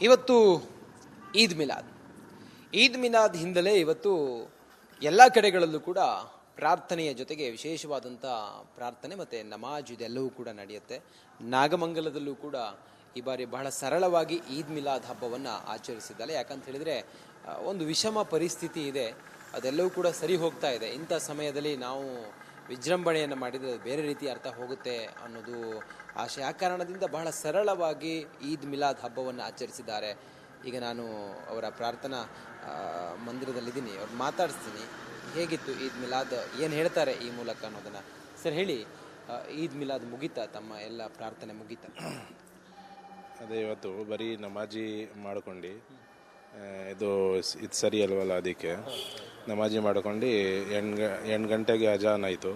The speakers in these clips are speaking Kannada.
ಇವತ್ತು ಈದ್ ಮಿಲಾದ್. ಈದ್ ಮಿಲಾದ್ ಹಿನ್ನೆಲೆ ಇವತ್ತು ಎಲ್ಲ ಕಡೆಗಳಲ್ಲೂ ಕೂಡ ಪ್ರಾರ್ಥನೆಯ ಜೊತೆಗೆ ವಿಶೇಷವಾದಂಥ ಪ್ರಾರ್ಥನೆ ಮತ್ತು ನಮಾಜ್ ಇದೆಲ್ಲವೂ ಕೂಡ ನಡೆಯುತ್ತೆ. ನಾಗಮಂಗಲದಲ್ಲೂ ಕೂಡ ಈ ಬಾರಿ ಬಹಳ ಸರಳವಾಗಿ ಈದ್ ಮಿಲಾದ್ ಹಬ್ಬವನ್ನು ಆಚರಿಸಿದ್ದಾರೆ. ಯಾಕಂತ ಹೇಳಿದರೆ ಒಂದು ವಿಷಮ ಪರಿಸ್ಥಿತಿ ಇದೆ, ಅದೆಲ್ಲವೂ ಕೂಡ ಸರಿ ಹೋಗ್ತಾ ಇದೆ. ಇಂಥ ಸಮಯದಲ್ಲಿ ನಾವು ವಿಜೃಂಭಣೆಯನ್ನು ಮಾಡಿದರೆ ಬೇರೆ ರೀತಿ ಅರ್ಥ ಹೋಗುತ್ತೆ ಅನ್ನೋದು ಆಶೆ. ಆ ಕಾರಣದಿಂದ ಬಹಳ ಸರಳವಾಗಿ ಈದ್ ಮಿಲಾದ್ ಹಬ್ಬವನ್ನು ಆಚರಿಸಿದ್ದಾರೆ. ಈಗ ನಾನು ಅವರ ಪ್ರಾರ್ಥನಾ ಮಂದಿರದಲ್ಲಿದ್ದೀನಿ, ಅವ್ರು ಮಾತಾಡಿಸ್ತೀನಿ. ಹೇಗಿತ್ತು ಈದ್ ಮಿಲಾದ್, ಏನು ಹೇಳ್ತಾರೆ ಈ ಮೂಲಕ ಅನ್ನೋದನ್ನು ಸರ್ ಹೇಳಿ. ಈದ್ ಮಿಲಾದ್ ಮುಗೀತಾ, ತಮ್ಮ ಎಲ್ಲ ಪ್ರಾರ್ಥನೆ ಮುಗೀತಾ? ಅದೇ ಇವತ್ತು ಬರೀ ನಮಾಜಿ ಮಾಡ್ಕೊಂಡು ಇದು ಸರಿ ಅಲ್ವಲ್ಲ, ಅದಕ್ಕೆ ನಮಾಜಿ ಮಾಡ್ಕೊಂಡು 8 ಗಂಟೆಗೆ ಅಜಾನ್ ಆಯಿತು.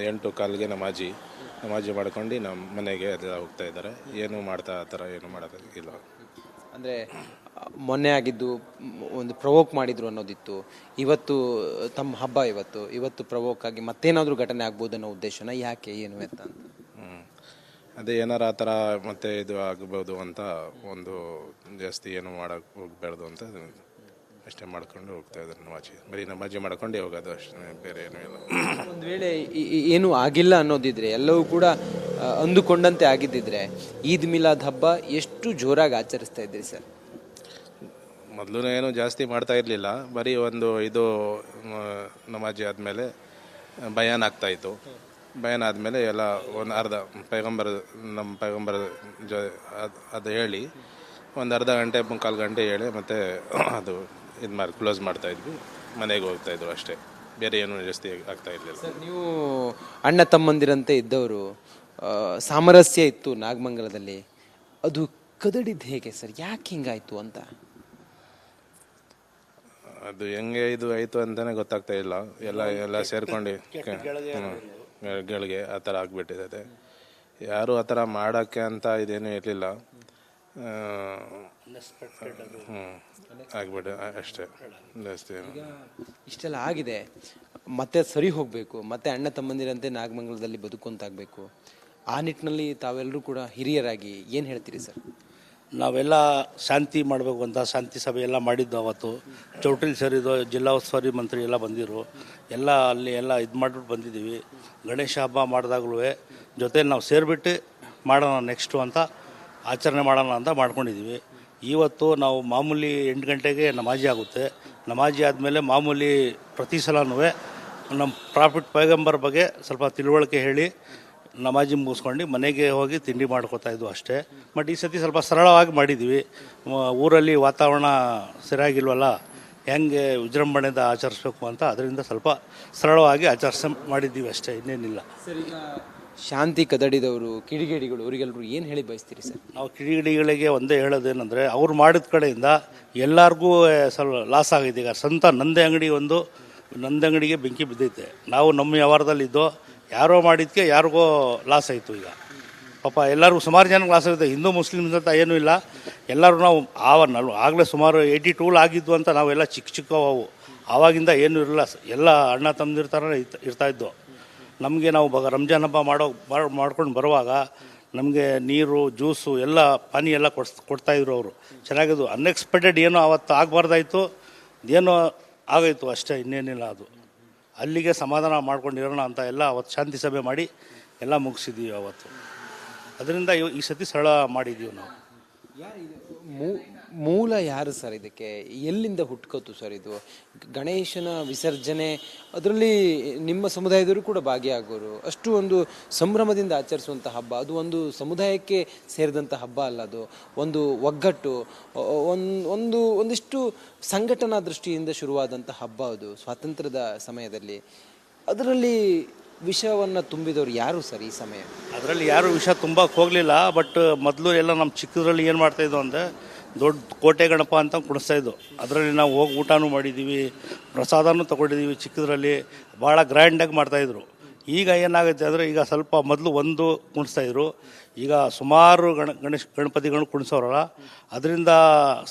8:15ಗೆ ನಮಾಜಿ ಮಾಡ್ಕೊಂಡು ನಮ್ಮ ಮನೆಗೆ ಅದೆಲ್ಲ ಹೋಗ್ತಾ ಇದ್ದಾರೆ. ಏನು ಮಾಡ್ತಾ ಆ ಥರ ಏನು ಮಾಡೋದಿಲ್ಲ. ಅಂದರೆ ಮೊನ್ನೆ ಆಗಿದ್ದು ಒಂದು ಪ್ರವೋಕ್ ಮಾಡಿದ್ರು ಅನ್ನೋದಿತ್ತು. ಇವತ್ತು ತಮ್ಮ ಹಬ್ಬ, ಇವತ್ತು ಪ್ರವೋಕ್ ಆಗಿ ಮತ್ತೇನಾದರೂ ಘಟನೆ ಆಗ್ಬೋದು ಅನ್ನೋ ಉದ್ದೇಶನ, ಯಾಕೆ ಏನು ಅಂತ? ಅದೇ ಏನಾರ ಆ ಥರ ಮತ್ತೆ ಇದು ಆಗ್ಬೋದು ಅಂತ, ಒಂದು ಜಾಸ್ತಿ ಏನು ಮಾಡೋಕ್ಕೆ ಹೋಗ್ಬಾರ್ದು ಅಂತ ಅಷ್ಟೇ ಮಾಡ್ಕೊಂಡು ಹೋಗ್ತಾ ಇದ್ದಾರೆ. ಬರೀ ನಮಾಜಿ ಮಾಡ್ಕೊಂಡೇ ಹೋಗೋದು ಅಷ್ಟೇ, ಬೇರೆ ಏನೂ ಇಲ್ಲ. ಒಂದು ವೇಳೆ ಏನೂ ಆಗಿಲ್ಲ ಅನ್ನೋದಿದ್ರೆ, ಎಲ್ಲವೂ ಕೂಡ ಅಂದುಕೊಂಡಂತೆ ಆಗಿದ್ದಿದ್ರೆ ಈದ್ ಮಿಲಾದ್ ಹಬ್ಬ ಎಷ್ಟು ಜೋರಾಗಿ ಆಚರಿಸ್ತಾ ಇದ್ರಿ ಸರ್? ಮೊದಲು ಏನು ಜಾಸ್ತಿ ಮಾಡ್ತಾ ಇರಲಿಲ್ಲ. ಬರೀ ಇದು ನಮಾಜಿ ಆದಮೇಲೆ ಬಯಾನ್ ಆಗ್ತಾಯಿತ್ತು. ಬಯಾನ್ ಆದಮೇಲೆ ಎಲ್ಲ ಒಂದು ಅರ್ಧ ನಮ್ಮ ಪೈಗಂಬರ್ ಅದು ಹೇಳಿ ಒಂದು ಅರ್ಧ ಗಂಟೆ 3/4 ಗಂಟೆ ಹೇಳಿ ಮತ್ತೆ ಅದು ಕ್ಲೋಸ್ ಮಾಡ್ತಾಯಿದ್ವಿ, ಮನೆಗೆ ಹೋಗ್ತಾಯಿದ್ರು ಅಷ್ಟೇ. ಬೇರೆ ಏನು ಜಾಸ್ತಿ ಆಗ್ತಾ ಇರಲಿಲ್ಲ. ಸರ್, ನೀವು ಅಣ್ಣ ತಮ್ಮಂದಿರಂತೆ ಇದ್ದವರು, ಸಾಮರಸ್ಯ ಇತ್ತು ನಾಗಮಂಗಲದಲ್ಲಿ, ಅದು ಕದಡಿದ್ದು ಹೇಗೆ ಸರ್? ಯಾಕೆ ಹಿಂಗಾಯ್ತು ಅಂತ? ಅದು ಹೆಂಗೆ ಇದು ಆಯಿತು ಅಂತಲೇ ಗೊತ್ತಾಗ್ತಾ ಇಲ್ಲ. ಎಲ್ಲ ಸೇರ್ಕೊಂಡು ಗಳಿಗೆ ಆ ಥರ ಆಗಿಬಿಟ್ಟಿದೆ. ಯಾರು ಆ ಥರ ಮಾಡೋಕ್ಕೆ ಅಂತ ಇದೇನೂ ಇರಲಿಲ್ಲ. ಆಗ್ಬಿಟ್ಟು ಅಷ್ಟೇ, ಜಾಸ್ತಿ ಇಷ್ಟೆಲ್ಲ ಆಗಿದೆ. ಮತ್ತೆ ಸರಿ ಹೋಗಬೇಕು, ಮತ್ತೆ ಅಣ್ಣ ತಮ್ಮಂದಿರಂತೆ ನಾಗಮಂಗಲದಲ್ಲಿ ಬದುಕುವಂತಾಗಬೇಕು. ಆ ನಿಟ್ಟಿನಲ್ಲಿ ತಾವೆಲ್ಲರೂ ಕೂಡ ಹಿರಿಯರಾಗಿ ಏನು ಹೇಳ್ತೀರಿ ಸರ್? ನಾವೆಲ್ಲ ಶಾಂತಿ ಮಾಡಬೇಕು ಅಂತ ಶಾಂತಿ ಸಭೆ ಎಲ್ಲ ಮಾಡಿದ್ದು. ಅವತ್ತು ಚೌಟ್ರಿಲಿ ಸೇರಿದ್ದು, ಜಿಲ್ಲಾ ಉಸ್ತುವಾರಿ ಮಂತ್ರಿ ಎಲ್ಲ ಬಂದಿರು, ಎಲ್ಲ ಅಲ್ಲಿ ಎಲ್ಲ ಇದು ಮಾಡಿಬಿಟ್ಟು ಬಂದಿದ್ದೀವಿ. ಗಣೇಶ ಹಬ್ಬ ಮಾಡಿದಾಗಲೂ ಜೊತೆಲಿ ನಾವು ಸೇರಿಬಿಟ್ಟು ಮಾಡೋಣ ನೆಕ್ಸ್ಟು ಅಂತ, ಆಚರಣೆ ಮಾಡೋಣ ಅಂತ ಮಾಡ್ಕೊಂಡಿದ್ದೀವಿ. ಇವತ್ತು ನಾವು ಮಾಮೂಲಿ 8 ಗಂಟೆಗೆ ನಮಾಜಿ ಆಗುತ್ತೆ. ನಮಾಜಿ ಆದಮೇಲೆ ಮಾಮೂಲಿ ಪ್ರತಿ ಸಲನೂ ನಮ್ಮ ಪ್ರಾಫಿಟ್ ಪೈಗಂಬರ್ ಬಗ್ಗೆ ಸ್ವಲ್ಪ ತಿಳುವಳಿಕೆ ಹೇಳಿ ನಮಾಜಿ ಮುಗಿಸ್ಕೊಂಡು ಮನೆಗೆ ಹೋಗಿ ತಿಂಡಿ ಮಾಡ್ಕೋತಾ ಇದ್ವು ಅಷ್ಟೇ. ಬಟ್ ಈ ಸತಿ ಸ್ವಲ್ಪ ಸರಳವಾಗಿ ಮಾಡಿದ್ದೀವಿ. ಊರಲ್ಲಿ ವಾತಾವರಣ ಸರಿಯಾಗಿಲ್ವಲ್ಲ, ಹೆಂಗೆ ವಿಜೃಂಭಣೆಯಿಂದ ಆಚರಿಸ್ಬೇಕು ಅಂತ ಅದರಿಂದ ಸ್ವಲ್ಪ ಸರಳವಾಗಿ ಮಾಡಿದ್ದೀವಿ ಅಷ್ಟೇ, ಇನ್ನೇನಿಲ್ಲ. ಸರ್, ಈಗ ಶಾಂತಿ ಕದಡಿದವರು, ಕಿಡಿಗೇಡಿಗಳು, ಅವರಿಗೆಲ್ಲರೂ ಏನು ಹೇಳಿ ಬಯಸ್ತೀರಿ ಸರ್? ನಾವು ಕಿಡಿಗೇಡಿಗಳಿಗೆ ಒಂದೇ ಹೇಳೋದೇನೆಂದರೆ, ಅವ್ರು ಮಾಡಿದ ಕಡೆಯಿಂದ ಎಲ್ಲರಿಗೂ ಸ್ವಲ್ಪ ಲಾಸ್ ಆಗಿದೆ. ಈಗ ಸ್ವಂತ ನಂದೆ ಅಂಗಡಿಗೆ ಬೆಂಕಿ ಬಿದ್ದೈತೆ. ನಾವು ನಮ್ಮ ವ್ಯವಹಾರದಲ್ಲಿದ್ದೋ, ಯಾರೋ ಮಾಡಿದ್ದಕ್ಕೆ ಯಾರಿಗೋ ಲಾಸ್ ಆಯಿತು. ಈಗ ಪಾಪ ಎಲ್ಲರಿಗೂ ಸುಮಾರು ಜನಕ್ಕೆ ಲಾಸ್ ಆಗುತ್ತೆ. ಹಿಂದೂ ಮುಸ್ಲಿಮ್ಸ್ ಅಂತ ಏನೂ ಇಲ್ಲ, ಎಲ್ಲರೂ ನಾವು ಆಗಲೇ ಸುಮಾರು 82 ಆಗಿದ್ವು ಅಂತ ನಾವೆಲ್ಲ ಚಿಕ್ಕವು. ಆವಾಗಿಂದ ಏನೂ ಇರಲಿಲ್ಲ, ಎಲ್ಲ ಅಣ್ಣ ತಮ್ಮದಿರ ಥರ ಇರ್ತಾಯಿದ್ದು. ನಮಗೆ ನಾವು ರಂಜಾನ್ ಹಬ್ಬ ಮಾಡ್ಕೊಂಡು ಬರುವಾಗ ನಮಗೆ ನೀರು, ಜ್ಯೂಸು ಎಲ್ಲ ಪಾನಿ ಎಲ್ಲ ಕೊಡ್ತಾಯಿದ್ರು ಅವರು. ಚೆನ್ನಾಗಿದ್ದು. ಅನ್ಎಕ್ಸ್ಪೆಕ್ಟೆಡ್ ಏನೋ ಆವತ್ತು ಆಗಬಾರ್ದಾಯ್ತು, ಏನೋ ಆಗೋಯ್ತು ಅಷ್ಟೇ, ಇನ್ನೇನಿಲ್ಲ. ಅದು ಅಲ್ಲಿಗೆ ಸಮಾಧಾನ ಮಾಡ್ಕೊಂಡಿರೋಣ ಅಂತ ಎಲ್ಲ ಅವತ್ತು ಶಾಂತಿ ಸಭೆ ಮಾಡಿ ಎಲ್ಲ ಮುಗಿಸಿದ್ದೀವಿ ಅವತ್ತು. ಅದರಿಂದ ಈ ಸತಿ ಸರಳ ಮಾಡಿದ್ದೀವಿ ನಾವು. ಮೂಲ ಯಾರು ಸರ್ ಇದಕ್ಕೆ? ಎಲ್ಲಿಂದ ಹುಟ್ಕೋತು ಸರ್ ಇದು? ಗಣೇಶನ ವಿಸರ್ಜನೆ, ಅದರಲ್ಲಿ ನಿಮ್ಮ ಸಮುದಾಯದವರು ಕೂಡ ಭಾಗಿಯಾಗೋರು, ಅಷ್ಟು ಒಂದು ಸಂಭ್ರಮದಿಂದ ಆಚರಿಸುವಂಥ ಹಬ್ಬ. ಅದು ಒಂದು ಸಮುದಾಯಕ್ಕೆ ಸೇರಿದಂಥ ಹಬ್ಬ ಅಲ್ಲ, ಅದು ಒಂದು ಒಗ್ಗಟ್ಟು, ಒಂದಿಷ್ಟು ಸಂಘಟನಾ ದೃಷ್ಟಿಯಿಂದ ಶುರುವಾದಂಥ ಹಬ್ಬ. ಅದು ಸ್ವಾತಂತ್ರ್ಯದ ಸಮಯದಲ್ಲಿ. ಅದರಲ್ಲಿ ವಿಷವನ್ನು ತುಂಬಿದವರು ಯಾರು ಸರ್ ಈ ಸಮಯ? ಅದರಲ್ಲಿ ಯಾರು ವಿಷ ತುಂಬಕ್ಕೆ ಹೋಗಲಿಲ್ಲ. ಬಟ್ ಮೊದಲು ಎಲ್ಲ ನಮ್ಮ ಚಿಕ್ಕದ್ರಲ್ಲಿ ಏನು ಮಾಡ್ತಾಯಿದ್ವು ಅಂದರೆ, ದೊಡ್ಡ ಕೋಟೆ ಗಣಪ ಅಂತ ಕುಣಿಸ್ತಾಯಿದ್ದು. ಅದರಲ್ಲಿ ನಾವು ಹೋಗಿ ಊಟನೂ ಮಾಡಿದ್ದೀವಿ, ಪ್ರಸಾದನೂ ತೊಗೊಂಡಿದ್ದೀವಿ. ಚಿಕ್ಕದ್ರಲ್ಲಿ ಭಾಳ ಗ್ರ್ಯಾಂಡಾಗಿ ಮಾಡ್ತಾಯಿದ್ರು. ಈಗ ಏನಾಗುತ್ತೆ ಅಂದರೆ, ಈಗ ಸ್ವಲ್ಪ ಮೊದಲು ಒಂದು ಕುಣಿಸ್ತಾಯಿದ್ರು, ಈಗ ಸುಮಾರು ಗಣಪತಿಗಳು ಕುಣಿಸೋರಲ್ಲ. ಅದರಿಂದ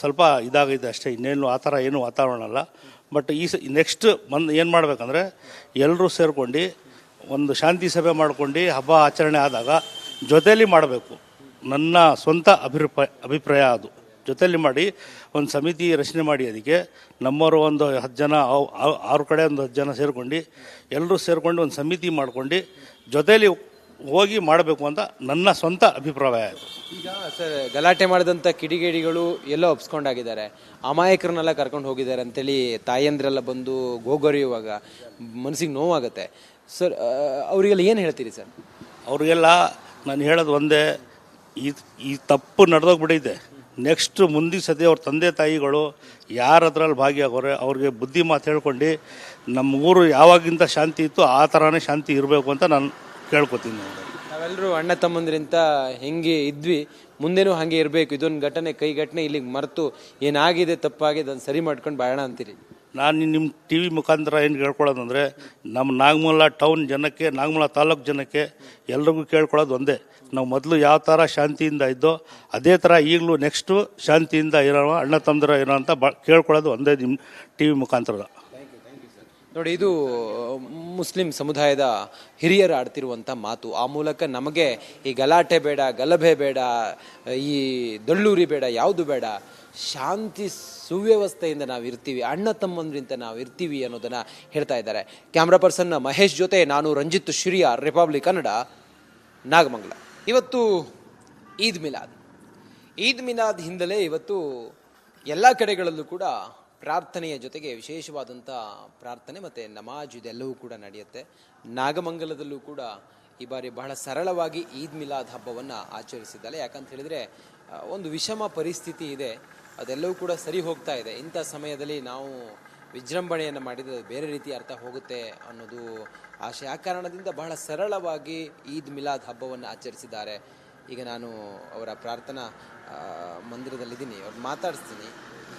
ಸ್ವಲ್ಪ ಇದಾಗೈತೆ ಅಷ್ಟೇ, ಇನ್ನೇನು ಆ ಥರ ಏನು ವಾತಾವರಣ ಅಲ್ಲ. ಬಟ್ ನೆಕ್ಸ್ಟ್ ಏನು ಮಾಡಬೇಕಂದ್ರೆ, ಎಲ್ಲರೂ ಸೇರ್ಕೊಂಡು ಒಂದು ಶಾಂತಿ ಸಭೆ ಮಾಡ್ಕೊಂಡು ಹಬ್ಬ ಆಚರಣೆ ಆದಾಗ ಜೊತೆಯಲ್ಲಿ ಮಾಡಬೇಕು. ನನ್ನ ಸ್ವಂತ ಅಭಿಪ್ರಾಯ ಅದು. ಜೊತೆಯಲ್ಲಿ ಮಾಡಿ ಒಂದು ಸಮಿತಿ ರಚನೆ ಮಾಡಿ ಅದಕ್ಕೆ ನಮ್ಮವರು ಒಂದು 10 ಜನ 6 ಕಡೆ ಒಂದು 10 ಜನ ಸೇರ್ಕೊಂಡು ಎಲ್ಲರೂ ಸೇರ್ಕೊಂಡು ಒಂದು ಸಮಿತಿ ಮಾಡ್ಕೊಂಡು ಜೊತೆಯಲ್ಲಿ ಹೋಗಿ ಮಾಡಬೇಕು ಅಂತ ನನ್ನ ಸ್ವಂತ ಅಭಿಪ್ರಾಯ ಆಯಿತು. ಈಗ ಸರ್ ಗಲಾಟೆ ಮಾಡಿದಂಥ ಕಿಡಿಗೇಡಿಗಳು ಎಲ್ಲೋ ಒಪ್ಸ್ಕೊಂಡಾಗಿದ್ದಾರೆ, ಅಮಾಯಕರನ್ನೆಲ್ಲ ಕರ್ಕೊಂಡು ಹೋಗಿದ್ದಾರೆ ಅಂತೇಳಿ ತಾಯಂದ್ರೆಲ್ಲ ಬಂದು ಗೋಗರಿಯುವಾಗ ಮನಸ್ಸಿಗೆ ನೋವಾಗುತ್ತೆ ಸರ್. ಅವರಿಗೆಲ್ಲ ಏನು ಹೇಳ್ತೀರಿ ಸರ್? ಅವ್ರಿಗೆಲ್ಲ ನಾನು ಹೇಳೋದು ಒಂದೇ, ಈ ತಪ್ಪು ನಡೆದೋಗ್ಬಿಟ್ಟಿದೆ. ನೆಕ್ಸ್ಟ್ ಮುಂದಿನ ಸತಿ ಅವ್ರ ತಂದೆ ತಾಯಿಗಳು ಯಾರು ಅದರಲ್ಲಿ ಭಾಗಿಯಾಗೋರೆ ಅವ್ರಿಗೆ ಬುದ್ಧಿ ಮಾತು ಹೇಳ್ಕೊಂಡು ನಮ್ಮ ಊರು ಯಾವಾಗಿಂದ ಶಾಂತಿ ಇತ್ತು ಆ ಥರನೇ ಶಾಂತಿ ಇರಬೇಕು ಅಂತ ನಾನು ಕೇಳ್ಕೊತೀನಿ. ನಾವೆಲ್ಲರೂ ಅಣ್ಣ ತಮ್ಮಂದ್ರಿಂತ ಹೆಂಗೆ ಇದ್ವಿ, ಮುಂದೇನೂ ಹಾಗೆ ಇರಬೇಕು. ಇದೊಂದು ಕೈಘಟನೆ ಇಲ್ಲಿಗೆ ಮರೆತು ಏನಾಗಿದೆ ತಪ್ಪಾಗಿದೆ ಅದನ್ನು ಸರಿ ಮಾಡ್ಕೊಂಡು ಬಾಳೋಣ ಅಂತೀರಿ? ನಾನು ನಿಮ್ಮ ಟಿ ವಿ ಮುಖಾಂತರ ಏನು ಕೇಳ್ಕೊಳ್ಳೋದಂದರೆ ನಮ್ಮ ನಾಗಮೂಲ ಟೌನ್ ಜನಕ್ಕೆ, ನಾಗಮೂಲ ತಾಲೂಕು ಜನಕ್ಕೆ ಎಲ್ರಿಗೂ ಕೇಳ್ಕೊಳ್ಳೋದು ಒಂದೇ, ನಾವು ಮೊದಲು ಯಾವ ಥರ ಶಾಂತಿಯಿಂದ ಇದ್ದೋ ಅದೇ ಥರ ಈಗಲೂ ನೆಕ್ಸ್ಟು ಶಾಂತಿಯಿಂದ ಇರೋ ಅಣ್ಣ ತಮ್ಮದಿರ ಇರೋ ಅಂತ ಕೇಳ್ಕೊಳ್ಳೋದು ಒಂದೇ ನಿಮ್ಮ ಟಿ ವಿ ಮುಖಾಂತರ. ನೋಡಿ, ಇದು ಮುಸ್ಲಿಂ ಸಮುದಾಯದ ಹಿರಿಯರು ಆಡ್ತಿರುವಂಥ ಮಾತು. ಆ ಮೂಲಕ ನಮಗೆ ಈ ಗಲಾಟೆ ಬೇಡ, ಗಲಭೆ ಬೇಡ, ಈ ದಳ್ಳೂರಿ ಬೇಡ, ಯಾವುದು ಬೇಡ, ಶಾಂತಿ ಸುವ್ಯವಸ್ಥೆಯಿಂದ ನಾವು ಇರ್ತೀವಿ, ಅಣ್ಣ ತಮ್ಮಂದ್ರಿಂದ ನಾವು ಇರ್ತೀವಿ ಅನ್ನೋದನ್ನು ಹೇಳ್ತಾ ಇದ್ದಾರೆ. ಕ್ಯಾಮ್ರಾ ಪರ್ಸನ್ ಮಹೇಶ್ ಜೊತೆ ನಾನು ರಂಜಿತ್ ಶ್ರೀಯ, ರಿಪಬ್ಲಿಕ್ ಕನ್ನಡ, ನಾಗಮಂಗಲ. ಇವತ್ತು ಈದ್ ಮಿಲಾದ್ ಹಿನ್ನೆಲೆ ಇವತ್ತು ಎಲ್ಲ ಕಡೆಗಳಲ್ಲೂ ಕೂಡ ಪ್ರಾರ್ಥನೆಯ ಜೊತೆಗೆ ವಿಶೇಷವಾದಂಥ ಪ್ರಾರ್ಥನೆ ಮತ್ತು ನಮಾಜ್ ಇದೆಲ್ಲವೂ ಕೂಡ ನಡೆಯುತ್ತೆ. ನಾಗಮಂಗಲದಲ್ಲೂ ಕೂಡ ಈ ಬಾರಿ ಬಹಳ ಸರಳವಾಗಿ ಈದ್ ಮಿಲಾದ್ ಹಬ್ಬವನ್ನು ಆಚರಿಸಿದ್ದಾರೆ. ಯಾಕಂತ ಹೇಳಿದರೆ ಒಂದು ವಿಷಮ ಪರಿಸ್ಥಿತಿ ಇದೆ, ಅದೆಲ್ಲವೂ ಕೂಡ ಸರಿ ಹೋಗ್ತಾ ಇದೆ. ಇಂಥ ಸಮಯದಲ್ಲಿ ನಾವು ವಿಜೃಂಭಣೆಯನ್ನು ಮಾಡಿದರೆ ಬೇರೆ ರೀತಿ ಅರ್ಥ ಹೋಗುತ್ತೆ ಅನ್ನೋದು ಆಶೆ. ಆ ಕಾರಣದಿಂದ ಬಹಳ ಸರಳವಾಗಿ ಈದ್ ಮಿಲಾದ್ ಹಬ್ಬವನ್ನು ಆಚರಿಸಿದ್ದಾರೆ. ಈಗ ನಾನು ಅವರ ಪ್ರಾರ್ಥನಾ ಮಂದಿರದಲ್ಲಿದ್ದೀನಿ, ಅವ್ರು ಮಾತಾಡಿಸ್ತೀನಿ.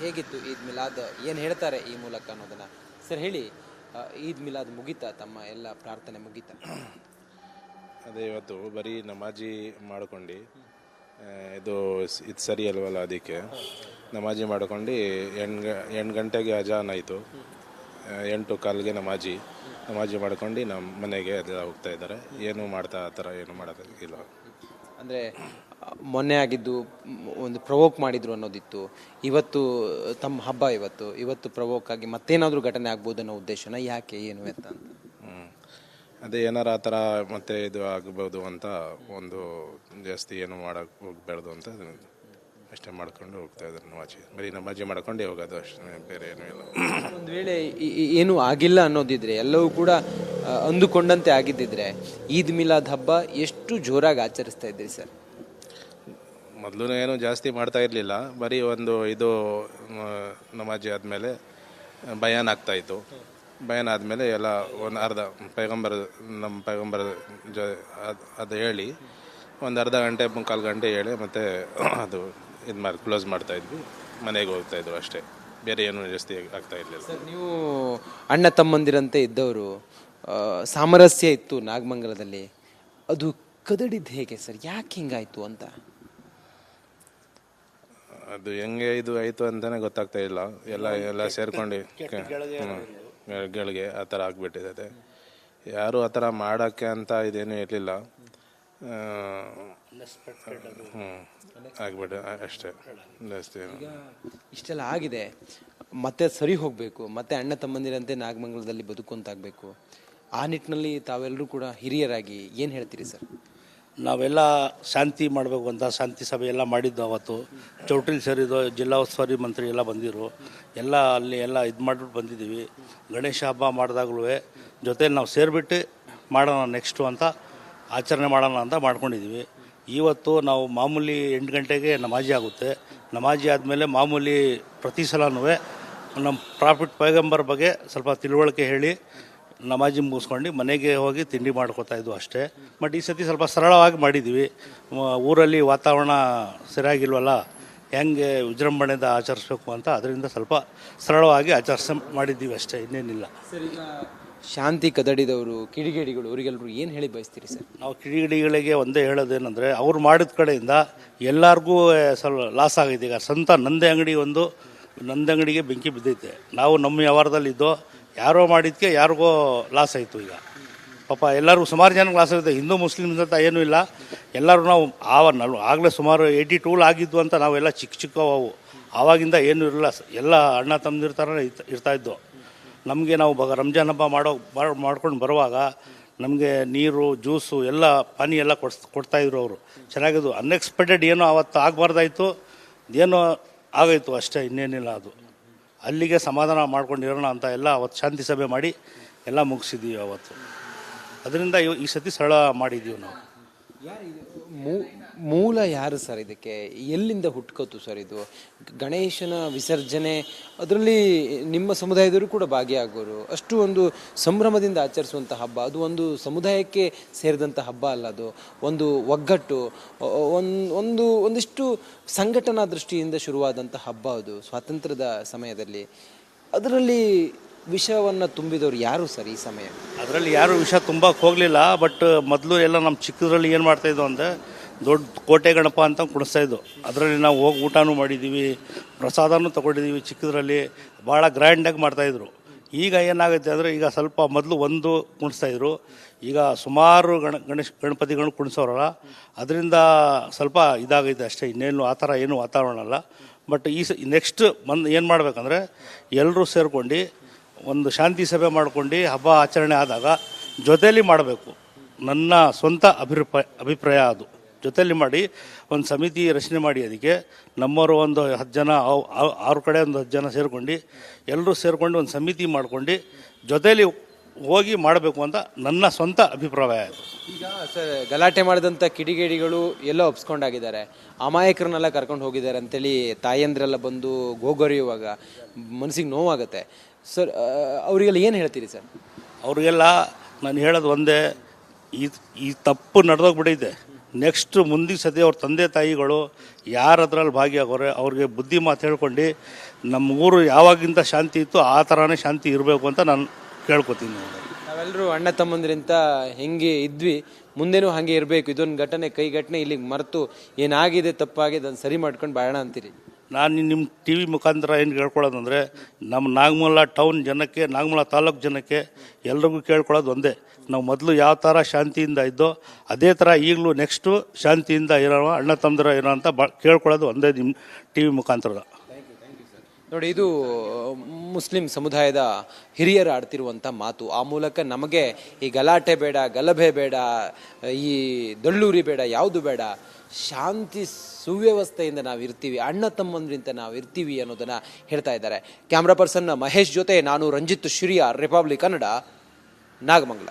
ಹೇಗಿತ್ತು ಈದ್ ಮಿಲಾದ್, ಏನು ಹೇಳ್ತಾರೆ ಈ ಮೂಲಕ ಅನ್ನೋದನ್ನು ಸರ್ ಹೇಳಿ. ಈದ್ ಮಿಲಾದ್ ಮುಗೀತಾ? ತಮ್ಮ ಎಲ್ಲ ಪ್ರಾರ್ಥನೆ ಮುಗೀತಾ? ಅದೇ ಇವತ್ತು ಬರೀ ನಮಾಜಿ ಮಾಡ್ಕೊಂಡು ಇದು ಸರಿ ಅಲ್ವಲ್ಲ, ಅದಕ್ಕೆ ನಮಾಜಿ ಮಾಡ್ಕೊಂಡು 8 ಗಂಟೆಗೆ ಅಜಾನ್ ಆಯಿತು, 8:15ಗೆ ನಮಾಜಿ ಮಾಡ್ಕೊಂಡು ನಮ್ಮ ಮನೆಗೆ ಅದೆಲ್ಲ ಹೋಗ್ತಾ ಇದ್ದಾರೆ. ಏನು ಮಾಡ್ತಾ ಆ ಥರ ಏನು ಮಾಡೋದಿಲ್ಲ. ಅಂದರೆ ಮೊನ್ನೆ ಆಗಿದ್ದು ಒಂದು ಪ್ರವೋಕ್ ಮಾಡಿದ್ರು ಅನ್ನೋದಿತ್ತು, ಇವತ್ತು ತಮ್ಮ ಹಬ್ಬ, ಇವತ್ತು ಪ್ರವೋಕ್ ಆಗಿ ಮತ್ತೇನಾದರೂ ಘಟನೆ ಆಗ್ಬೋದು ಅನ್ನೋ ಉದ್ದೇಶನ, ಯಾಕೆ ಏನು ಅಂತ? ಅದೇ ಏನಾರ ಆ ಥರ ಮತ್ತೆ ಇದು ಆಗ್ಬೋದು ಅಂತ, ಒಂದು ಜಾಸ್ತಿ ಏನು ಮಾಡೋಕ್ಕೆ ಹೋಗ್ಬಾರ್ದು ಅಂತ ಅಷ್ಟೇ ಮಾಡ್ಕೊಂಡು ಹೋಗ್ತಾ ಇದ್ದಾರೆ. ಬರೀ ನಮಾಜಿ ಮಾಡ್ಕೊಂಡೇ ಹೋಗೋದು ಅಷ್ಟೇ, ಬೇರೆ ಏನೂ ಇಲ್ಲ. ಒಂದು ವೇಳೆ ಏನೂ ಆಗಿಲ್ಲ ಅನ್ನೋದಿದ್ರೆ, ಎಲ್ಲವೂ ಕೂಡ ಅಂದುಕೊಂಡಂತೆ ಆಗಿದ್ದಿದ್ರೆ ಈದ್ ಮಿಲಾದ್ ಹಬ್ಬ ಎಷ್ಟು ಜೋರಾಗಿ ಆಚರಿಸ್ತಾ ಇದ್ದೀರಿ ಸರ್? ಮೊದಲು ಏನು ಜಾಸ್ತಿ ಮಾಡ್ತಾ ಇರಲಿಲ್ಲ, ಬರೀ ಒಂದು ಇದು ನಮಾಜಿ ಆದಮೇಲೆ ಬಯಾನ್ ಆಗ್ತಾಯಿತ್ತು. ಬಯಾನ್ ಆದಮೇಲೆ ಎಲ್ಲ ಒಂದು ಅರ್ಧ ನಮ್ಮ ಪೈಗಂಬರ ಅದು ಹೇಳಿ ಒಂದು ಅರ್ಧ ಗಂಟೆ 3/4 ಗಂಟೆ ಹೇಳಿ ಮತ್ತೆ ಅದು ಕ್ಲೋಸ್ ಮಾಡ್ತಾಯಿದ್ವಿ, ಮನೆಗೆ ಹೋಗ್ತಾಯಿದ್ವಿ ಅಷ್ಟೇ. ಬೇರೆ ಏನು ಜಾಸ್ತಿ ಆಗ್ತಾ ಇರಲಿಲ್ಲ. ಸರ್, ನೀವು ಅಣ್ಣ ತಮ್ಮಂದಿರಂತೆ ಇದ್ದವರು, ಸಾಮರಸ್ಯ ಇತ್ತು ನಾಗಮಂಗಲದಲ್ಲಿ, ಅದು ಕದಡಿದ್ದು ಹೇಗೆ ಸರ್? ಯಾಕೆ ಹಿಂಗಾಯಿತು ಅಂತ? ಅದು ಹೆಂಗೆ ಇದು ಆಯಿತು ಅಂತಲೇ ಗೊತ್ತಾಗ್ತಾ ಇಲ್ಲ. ಎಲ್ಲ ಸೇರ್ಕೊಂಡು ಗಳಿಗೆ ಆ ಥರ ಆಗಿಬಿಟ್ಟಿದೆ. ಯಾರು ಆ ಥರ ಮಾಡೋಕ್ಕೆ ಅಂತ ಇದೇನೂ ಇರಲಿಲ್ಲ. ಆಗ್ಬಿಟ್ಟು ಅಷ್ಟೇ, ಜಾಸ್ತಿ. ಇಷ್ಟೆಲ್ಲ ಆಗಿದೆ, ಮತ್ತೆ ಸರಿ ಹೋಗಬೇಕು, ಮತ್ತೆ ಅಣ್ಣ ತಮ್ಮಂದಿರಂತೆ ನಾಗಮಂಗಲದಲ್ಲಿ ಬದುಕುವಂತಾಗಬೇಕು. ಆ ನಿಟ್ಟಿನಲ್ಲಿ ತಾವೆಲ್ಲರೂ ಕೂಡ ಹಿರಿಯರಾಗಿ ಏನು ಹೇಳ್ತೀರಿ ಸರ್? ನಾವೆಲ್ಲ ಶಾಂತಿ ಮಾಡಬೇಕು ಅಂತ ಶಾಂತಿ ಸಭೆ ಎಲ್ಲ ಮಾಡಿದ್ದು. ಅವತ್ತು ಚೌಟ್ರಿಲಿ ಸೇರಿದ್ದು ಜಿಲ್ಲಾ ಉಸ್ತುವಾರಿ ಮಂತ್ರಿ ಎಲ್ಲ ಬಂದಿರು, ಎಲ್ಲ ಅಲ್ಲಿ ಎಲ್ಲ ಇದು ಮಾಡಿಬಿಟ್ಟು ಬಂದಿದ್ದೀವಿ. ಗಣೇಶ ಹಬ್ಬ ಮಾಡಿದಾಗಲೂ ಜೊತೆಲಿ ನಾವು ಸೇರಿಬಿಟ್ಟು ಮಾಡೋಣ ನೆಕ್ಸ್ಟು ಅಂತ, ಆಚರಣೆ ಮಾಡೋಣ ಅಂತ ಮಾಡ್ಕೊಂಡಿದ್ದೀವಿ. ಇವತ್ತು ನಾವು ಮಾಮೂಲಿ 8 ಗಂಟೆಗೆ ನಮಾಜಿ ಆಗುತ್ತೆ. ನಮಾಜಿ ಆದಮೇಲೆ ಮಾಮೂಲಿ ಪ್ರತಿ ಸಲನೂ ನಮ್ಮ ಪ್ರಾಫಿಟ್ ಪೈಗಂಬರ್ ಬಗ್ಗೆ ಸ್ವಲ್ಪ ತಿಳುವಳಿಕೆ ಹೇಳಿ ನಮಾಜಿ ಮುಗಿಸ್ಕೊಂಡು ಮನೆಗೆ ಹೋಗಿ ತಿಂಡಿ ಮಾಡ್ಕೋತಾ ಇದ್ವು ಅಷ್ಟೇ. ಬಟ್ ಈ ಸತಿ ಸ್ವಲ್ಪ ಸರಳವಾಗಿ ಮಾಡಿದ್ದೀವಿ. ಊರಲ್ಲಿ ವಾತಾವರಣ ಸರಿಯಾಗಿಲ್ವಲ್ಲ, ಹೆಂಗೆ ವಿಜೃಂಭಣೆಯಿಂದ ಆಚರಿಸ್ಬೇಕು ಅಂತ ಅದರಿಂದ ಸ್ವಲ್ಪ ಸರಳವಾಗಿ ಮಾಡಿದ್ದೀವಿ ಅಷ್ಟೇ, ಇನ್ನೇನಿಲ್ಲ. ಸರ್, ಈಗ ಶಾಂತಿ ಕದಡಿದವರು, ಕಿಡಿಗೇಡಿಗಳು, ಅವರಿಗೆಲ್ಲರೂ ಏನು ಹೇಳಿ ಬಯಸ್ತೀರಿ ಸರ್? ನಾವು ಕಿಡಿಗೇಡಿಗಳಿಗೆ ಒಂದೇ ಹೇಳೋದೇನೆಂದರೆ, ಅವ್ರು ಮಾಡಿದ ಕಡೆಯಿಂದ ಎಲ್ಲರಿಗೂ ಸ್ವಲ್ಪ ಲಾಸ್ ಆಗಿದೆ. ಈಗ ಸ್ವಂತ ನಂದಂಗಡಿಗೆ ಬೆಂಕಿ ಬಿದ್ದೈತೆ. ನಾವು ನಮ್ಮ ವ್ಯವಹಾರದಲ್ಲಿದ್ದೋ ಯಾರೋ ಮಾಡಿದ್ದಕ್ಕೆ ಯಾರಿಗೋ ಲಾಸ್ ಆಯಿತು. ಈಗ ಪಾಪ ಎಲ್ಲರೂ ಸುಮಾರು ಜನ ಕ್ಲಾಸ್ ಇರುತ್ತೆ, ಹಿಂದೂ ಮುಸ್ಲಿಮ್ಸ್ ಅಂತ ಏನೂ ಇಲ್ಲ. ಎಲ್ಲರೂ ನಾವು ಆಗಲೇ ಸುಮಾರು 82 ಆಗಿದ್ದು ಅಂತ ನಾವೆಲ್ಲ ಚಿಕ್ಕವು. ಆವಾಗಿಂದ ಏನೂ ಇರಲಿಲ್ಲ, ಎಲ್ಲ ಅಣ್ಣ ತಮ್ಮದಿರ ಥರ ಇರ್ತಾಯಿದ್ದು. ನಮಗೆ ನಾವು ರಂಜಾನ್ ಹಬ್ಬ ಮಾಡ್ಕೊಂಡು ಬರುವಾಗ ನಮಗೆ ನೀರು, ಜ್ಯೂಸು ಎಲ್ಲ ಪಾನಿ ಎಲ್ಲ ಕೊಡ್ತಾಯಿದ್ರು ಅವರು. ಚೆನ್ನಾಗಿದ್ದು. ಅನ್ಎಕ್ಸ್ಪೆಕ್ಟೆಡ್ ಏನೋ ಆವತ್ತು ಆಗಬಾರ್ದಾಯ್ತು, ಏನೋ ಆಗೋಯ್ತು ಅಷ್ಟೇ, ಇನ್ನೇನಿಲ್ಲ. ಅದು ಅಲ್ಲಿಗೆ ಸಮಾಧಾನ ಮಾಡ್ಕೊಂಡಿರೋಣ ಅಂತ ಎಲ್ಲ ಅವತ್ತು ಶಾಂತಿ ಸಭೆ ಮಾಡಿ ಎಲ್ಲ ಮುಗಿಸಿದ್ದೀವಿ ಅವತ್ತು. ಅದರಿಂದ ಈ ಸತಿ ಸರಳ ಮಾಡಿದ್ದೀವಿ ನಾವು. ಮೂಲ ಯಾರು ಸರ್ ಇದಕ್ಕೆ? ಎಲ್ಲಿಂದ ಹುಟ್ಕೋತು ಸರ್ ಇದು? ಗಣೇಶನ ವಿಸರ್ಜನೆ ಅದರಲ್ಲಿ ನಿಮ್ಮ ಸಮುದಾಯದವರು ಕೂಡ ಭಾಗಿಯಾಗೋರು, ಅಷ್ಟು ಒಂದು ಸಂಭ್ರಮದಿಂದ ಆಚರಿಸುವಂಥ ಹಬ್ಬ ಅದು. ಸಮುದಾಯಕ್ಕೆ ಸೇರಿದಂಥ ಹಬ್ಬ ಅಲ್ಲ ಅದು, ಒಂದು ಒಗ್ಗಟ್ಟು, ಒಂದಿಷ್ಟು ಸಂಘಟನಾ ದೃಷ್ಟಿಯಿಂದ ಶುರುವಾದಂಥ ಹಬ್ಬ ಅದು ಸ್ವಾತಂತ್ರ್ಯದ ಸಮಯದಲ್ಲಿ. ಅದರಲ್ಲಿ ವಿಷವನ್ನು ತುಂಬಿದವರು ಯಾರು ಸರ್ ಈ ಸಮಯ? ಅದರಲ್ಲಿ ಯಾರು ವಿಷ ತುಂಬಕ್ಕೆ ಹೋಗಲಿಲ್ಲ. ಬಟ್ ಮೊದಲು ಎಲ್ಲ ನಮ್ಮ ಚಿಕ್ಕದ್ರಲ್ಲಿ ಏನು ಮಾಡ್ತಾಯಿದ್ವು ಅಂದರೆ ದೊಡ್ಡ ಕೋಟೆ ಗಣಪ ಅಂತ ಕುಣಿಸ್ತಾಯಿದ್ದು. ಅದರಲ್ಲಿ ನಾವು ಹೋಗಿ ಊಟನೂ ಮಾಡಿದ್ದೀವಿ, ಪ್ರಸಾದನೂ ತೊಗೊಂಡಿದ್ದೀವಿ. ಚಿಕ್ಕದ್ರಲ್ಲಿ ಭಾಳ ಗ್ರ್ಯಾಂಡಾಗಿ ಮಾಡ್ತಾಯಿದ್ರು. ಈಗ ಏನಾಗುತ್ತೆ ಅಂದರೆ ಈಗ ಸ್ವಲ್ಪ ಮೊದಲು ಒಂದು ಕುಣಿಸ್ತಾಯಿದ್ರು, ಈಗ ಸುಮಾರು ಗಣಪತಿಗಳು ಕುಣಿಸೋರಲ್ಲ, ಅದರಿಂದ ಸ್ವಲ್ಪ ಇದಾಗೈತೆ ಅಷ್ಟೇ. ಇನ್ನೇನು ಆ ಥರ ಏನು ವಾತಾವರಣ ಅಲ್ಲ. ಬಟ್ ನೆಕ್ಸ್ಟ್ ಏನು ಮಾಡಬೇಕಂದ್ರೆ ಎಲ್ಲರೂ ಸೇರ್ಕೊಂಡು ಒಂದು ಶಾಂತಿ ಸಭೆ ಮಾಡ್ಕೊಂಡು ಹಬ್ಬ ಆಚರಣೆ ಆದಾಗ ಜೊತೆಯಲ್ಲಿ ಮಾಡಬೇಕು. ನನ್ನ ಸ್ವಂತ ಅಭಿಪ್ರಾಯ ಅದು. ಜೊತೆಯಲ್ಲಿ ಮಾಡಿ ಒಂದು ಸಮಿತಿ ರಚನೆ ಮಾಡಿ, ಅದಕ್ಕೆ ನಮ್ಮವರು ಒಂದು 10 ಜನ, ಅವ್ರ ಕಡೆ ಒಂದು 10 ಜನ ಸೇರ್ಕೊಂಡು ಎಲ್ಲರೂ ಸೇರ್ಕೊಂಡು ಒಂದು ಸಮಿತಿ ಮಾಡ್ಕೊಂಡು ಜೊತೆಯಲ್ಲಿ ಹೋಗಿ ಮಾಡಬೇಕು ಅಂತ ನನ್ನ ಸ್ವಂತ ಅಭಿಪ್ರಾಯ ಅದು. ಈಗ ಸರ್, ಗಲಾಟೆ ಮಾಡಿದಂಥ ಕಿಡಿಗೇಡಿಗಳು ಎಲ್ಲ ಒಪ್ಸ್ಕೊಂಡಾಗಿದ್ದಾರೆ, ಅಮಾಯಕರನ್ನೆಲ್ಲ ಕರ್ಕೊಂಡು ಹೋಗಿದ್ದಾರೆ ಅಂತೇಳಿ ತಾಯಂದ್ರೆಲ್ಲ ಬಂದು ಗೋಗರಿಯುವಾಗ ಮನಸ್ಸಿಗೆ ನೋವಾಗುತ್ತೆ ಸರ್. ಅವರಿಗೆಲ್ಲ ಏನು ಹೇಳ್ತೀರಿ ಸರ್? ಅವ್ರಿಗೆಲ್ಲ ನಾನು ಹೇಳೋದು ಒಂದೇ, ಈ ತಪ್ಪು ನಡೆದೋಗ್ಬಿಟ್ಟಿದೆ. ನೆಕ್ಸ್ಟ್ ಮುಂದಿನ ಸತಿ ಅವ್ರ ತಂದೆ ತಾಯಿಗಳು ಯಾರು ಅದರಲ್ಲಿ ಭಾಗಿಯಾಗೋರೆ ಅವ್ರಿಗೆ ಬುದ್ಧಿ ಮಾತು ಹೇಳ್ಕೊಂಡು ನಮ್ಮ ಊರು ಯಾವಾಗಿಂತ ಶಾಂತಿ ಇತ್ತು ಆ ಥರನೇ ಶಾಂತಿ ಇರಬೇಕು ಅಂತ ನಾನು ಕೇಳ್ಕೊತೀನಿ. ನಾವೆಲ್ಲರೂ ಅಣ್ಣ ತಮ್ಮಂದ್ರಿಂತ ಹೆಂಗೆ ಇದ್ವಿ, ಮುಂದೆನೂ ಹಾಗೆ ಇರಬೇಕು. ಇದೊಂದು ಕೈಘಟನೆ ಇಲ್ಲಿಗೆ ಮರೆತು ಏನಾಗಿದೆ ತಪ್ಪಾಗಿದೆ ಅದನ್ನು ಸರಿ ಮಾಡ್ಕೊಂಡು ಬಾಳೋಣ ಅಂತೀರಿ? ನಾನು ನಿಮ್ಮ ಟಿ ವಿ ಮುಖಾಂತರ ಏನು ಕೇಳ್ಕೊಳ್ಳೋದಂದರೆ ನಮ್ಮ ನಾಗಮೂಲ ಟೌನ್ ಜನಕ್ಕೆ, ನಾಗಮೂಲ ತಾಲೂಕು ಜನಕ್ಕೆ ಎಲ್ರಿಗೂ ಕೇಳ್ಕೊಳ್ಳೋದು ಒಂದೇ, ನಾವು ಮೊದಲು ಯಾವ ಥರ ಶಾಂತಿಯಿಂದ ಇದ್ದೋ ಅದೇ ಥರ ಈಗಲೂ ನೆಕ್ಸ್ಟು ಶಾಂತಿಯಿಂದ ಇರೋ ಅಣ್ಣ ತಮ್ಮದಿರ ಇರೋ ಅಂತ ಕೇಳ್ಕೊಳ್ಳೋದು ಒಂದೇ ನಿಮ್ಮ ಟಿ ವಿ ಮುಖಾಂತರ. ನೋಡಿ, ಇದು ಮುಸ್ಲಿಂ ಸಮುದಾಯದ ಹಿರಿಯರು ಆಡ್ತಿರುವಂಥ ಮಾತು. ಆ ಮೂಲಕ ನಮಗೆ ಈ ಗಲಾಟೆ ಬೇಡ, ಗಲಭೆ ಬೇಡ, ಈ ದಳ್ಳೂರಿ ಬೇಡ, ಯಾವುದು ಬೇಡ, ಶಾಂತಿ ಸುವ್ಯವಸ್ಥೆಯಿಂದ ನಾವು ಇರ್ತೀವಿ, ಅಣ್ಣ ತಮ್ಮಂದ್ರಿಂದ ನಾವು ಇರ್ತೀವಿ ಅನ್ನೋದನ್ನು ಹೇಳ್ತಾ ಇದ್ದಾರೆ. ಕ್ಯಾಮ್ರಾ ಪರ್ಸನ್ ಮಹೇಶ್ ಜೊತೆ ನಾನು ರಂಜಿತ್ ಶಿರಿಯಾರ್, ರಿಪಬ್ಲಿಕ್ ಕನ್ನಡ, ನಾಗಮಂಗಲ.